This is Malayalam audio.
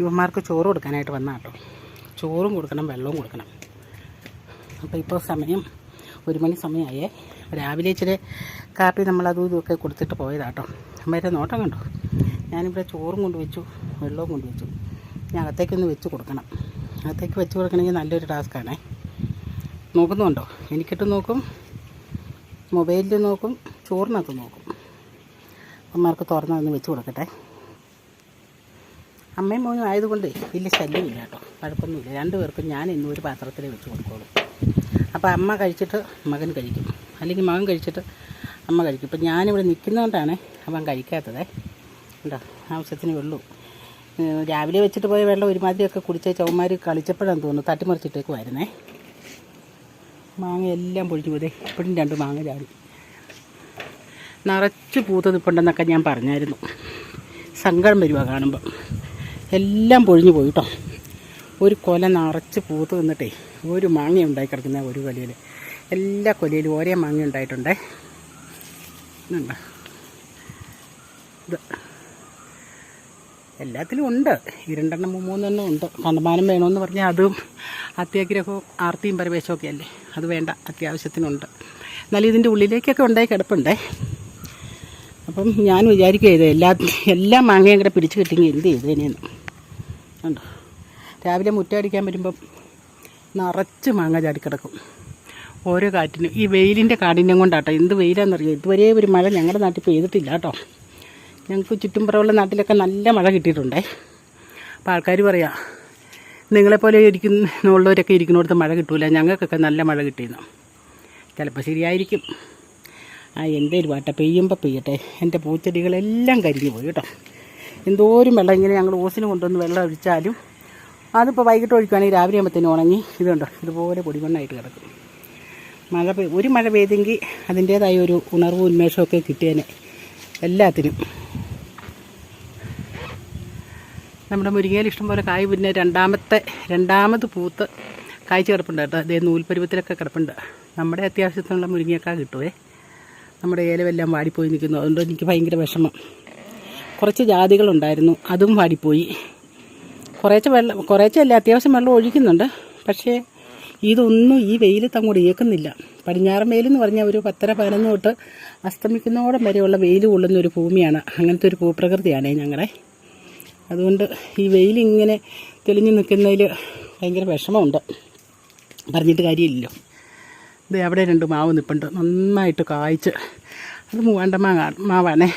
ഇവന്മാർക്ക് ചോറ് കൊടുക്കാനായിട്ട് വന്ന കേട്ടോ. ചോറും കൊടുക്കണം, വെള്ളവും കൊടുക്കണം. അപ്പോൾ ഇപ്പോൾ സമയം 1 മണി സമയമായേ. രാവിലെ ഇച്ചിരി കാപ്പി നമ്മളതും ഇതുമൊക്കെ കൊടുത്തിട്ട് പോയതാട്ടോ. അമ്മേരെ നോട്ടം കണ്ടോ. ഞാനിവിടെ ചോറും കൊണ്ടുവച്ചു, വെള്ളവും കൊണ്ടുവച്ചു. ഞാൻ അകത്തേക്കൊന്ന് വെച്ച് കൊടുക്കണം. അകത്തേക്ക് വെച്ച് കൊടുക്കണമെങ്കിൽ നല്ലൊരു ടാസ്ക്കാണേ. നോക്കുന്നുണ്ടോ? എനിക്കിട്ട് നോക്കും, മൊബൈലിൽ നോക്കും, ചോറിനകത്ത് നോക്കും. അമ്മമാർക്ക് തുറന്നതൊന്ന് വെച്ച് കൊടുക്കട്ടെ. അമ്മയും മോനും ആയതുകൊണ്ട് വലിയ ശല്യമില്ല കേട്ടോ, കുഴപ്പമൊന്നുമില്ല. 2 പേർക്കും ഞാൻ ഇന്നും ഒരു പാത്രത്തിലേ വെച്ച് കൊടുക്കുള്ളൂ. അപ്പോൾ അമ്മ കഴിച്ചിട്ട് മകൻ കഴിക്കും, അല്ലെങ്കിൽ മകൻ കഴിച്ചിട്ട് അമ്മ കഴിക്കും. ഇപ്പം ഞാനിവിടെ നിൽക്കുന്നതുകൊണ്ടാണ് അവൻ കഴിക്കാത്തത്. ഉണ്ടോ, ആവശ്യത്തിന് വെള്ളവും. രാവിലെ വെച്ചിട്ട് പോയ വെള്ളം ഒരുമാതിരിയൊക്കെ കുടിച്ച ചവന്മാർ കളിച്ചപ്പോഴാന്ന് തോന്നുന്നു തട്ടിമറിച്ചിട്ടേക്കുമായിരുന്നേ. മാങ്ങ എല്ലാം പൊഴിഞ്ഞു പോയി. ഇപ്പോഴും 2 മാങ്ങ ചാടി. നിറച്ച് പൂത്ത് നിൽപ്പുണ്ടെന്നൊക്കെ ഞാൻ പറഞ്ഞായിരുന്നു. സങ്കടം വരുവാ കാണുമ്പം. എല്ലാം പൊഴിഞ്ഞു പോയി കേട്ടോ. ഒരു കൊല നിറച്ച് പൂത്ത് നിന്നിട്ടേ ഒരു മാങ്ങ ഉണ്ടായി കിടക്കുന്ന ഒരു കൊലയിൽ. എല്ലാ കൊലയിലും ഓരോ മാങ്ങ ഉണ്ടായിട്ടുണ്ടേ. ഇതുണ്ടോ, ഇത് എല്ലാത്തിലും ഉണ്ട്. 2 3 ഉണ്ട്. കണ്ടമാനം വേണമെന്ന് പറഞ്ഞാൽ അതും അത്യാഗ്രഹവും ആർത്തിയും പരവേശമൊക്കെ അല്ലേ, അത് വേണ്ട, അത്യാവശ്യത്തിനുണ്ട്. എന്നാലും ഇതിൻ്റെ ഉള്ളിലേക്കൊക്കെ ഉണ്ടായി കിടപ്പുണ്ടേ. അപ്പം ഞാൻ വിചാരിക്കുക എല്ലാ മാങ്ങയും കൂടെ പിടിച്ച് കിട്ടിയെങ്കിൽ എന്ത് ചെയ്തേനെന്ന്. ഉണ്ടോ, രാവിലെ മുറ്റടിക്കാൻ വരുമ്പം നിറച്ച് മാങ്ങ ചാടിക്കിടക്കും ഓരോ കാറ്റിനും. ഈ വെയിലിൻ്റെ കാഠിന്യം കൊണ്ടാട്ടോ. എന്ത് വെയിലാണെന്നറിയാം. ഇതുവരെ ഒരു മഴ ഞങ്ങളുടെ നാട്ടിൽ പെയ്തിട്ടില്ല കേട്ടോ. ഞങ്ങൾക്ക് ചുറ്റുംപുറമുള്ള നാട്ടിലൊക്കെ നല്ല മഴ കിട്ടിയിട്ടുണ്ടേ. അപ്പോൾ ആൾക്കാർ പറയാം, നിങ്ങളെപ്പോലെ ഉള്ളവരൊക്കെ ഇരിക്കുന്നിടത്ത് മഴ കിട്ടൂല, ഞങ്ങൾക്കൊക്കെ നല്ല മഴ കിട്ടിയെന്ന്. ചിലപ്പോൾ ശരിയായിരിക്കും. എന്തേലും വാട്ടെ, പെയ്യുമ്പോൾ പെയ്യട്ടെ. എൻ്റെ പൂച്ചെടികളെല്ലാം കരിഞ്ഞു പോയി കേട്ടോ. എന്തോരം വെള്ളം ഇങ്ങനെ ഞങ്ങൾ ഓസിന് കൊണ്ടുവന്ന് വെള്ളം ഒഴിച്ചാലും അതിപ്പോൾ വൈകിട്ട് ഒഴിക്കുകയാണെങ്കിൽ രാവിലെ ആകുമ്പോഴത്തേനും ഉണങ്ങി ഇതുണ്ടോ ഇതുപോലെ പൊടിമണ്ണായിട്ട് കിടക്കും. ഒരു മഴ പെയ്തെങ്കിൽ അതിൻ്റേതായ ഒരു ഉണർവും ഉന്മേഷമൊക്കെ കിട്ടിയേനെ എല്ലാത്തിനും. നമ്മുടെ മുരിങ്ങയിൽ ഇഷ്ടംപോലെ കായ്, പിന്നെ രണ്ടാമത് പൂത്ത് കായ്ച്ച് കിടപ്പുണ്ട് കേട്ടോ. അതേ നൂൽപ്പരുവത്തിലൊക്കെ കിടപ്പുണ്ട്. നമ്മുടെ അത്യാവശ്യത്തിനുള്ള മുരിങ്ങയൊക്കെ കിട്ടുമേ. നമ്മുടെ ഏലമെല്ലാം വാടിപ്പോയി നിൽക്കുന്നു. അതുകൊണ്ട് എനിക്ക് ഭയങ്കര വിഷമം. കുറച്ച് ജാതികളുണ്ടായിരുന്നു, അതും വാടിപ്പോയി. കുറേച്ചല്ല, അത്യാവശ്യം വെള്ളം ഒഴിക്കുന്നുണ്ട്. പക്ഷേ ഇതൊന്നും ഈ വെയിലത്ത് അങ്ങോട്ട് ഏൽക്കുന്നില്ല. പടിഞ്ഞാറൻ വെയിലെന്ന് പറഞ്ഞാൽ ഒരു 10-11 തൊട്ട് അസ്തമിക്കുന്നോടം വരെയുള്ള വെയിൽ കൊള്ളുന്നൊരു ഭൂമിയാണ്. അങ്ങനത്തെ ഒരു ഭൂപ്രകൃതിയാണേ ഞങ്ങളെ. അതുകൊണ്ട് ഈ വെയിലിങ്ങനെ തെളിഞ്ഞു നിൽക്കുന്നതിൽ ഭയങ്കര വിഷമമുണ്ട്. പറഞ്ഞിട്ട് കാര്യമില്ലല്ലോ. ഇത് അവിടെ 2 മാവ് നിൽപ്പുണ്ട്, നന്നായിട്ട് കായ്ച്ച്. അത് മൂവാണ്ട മാവാണേ.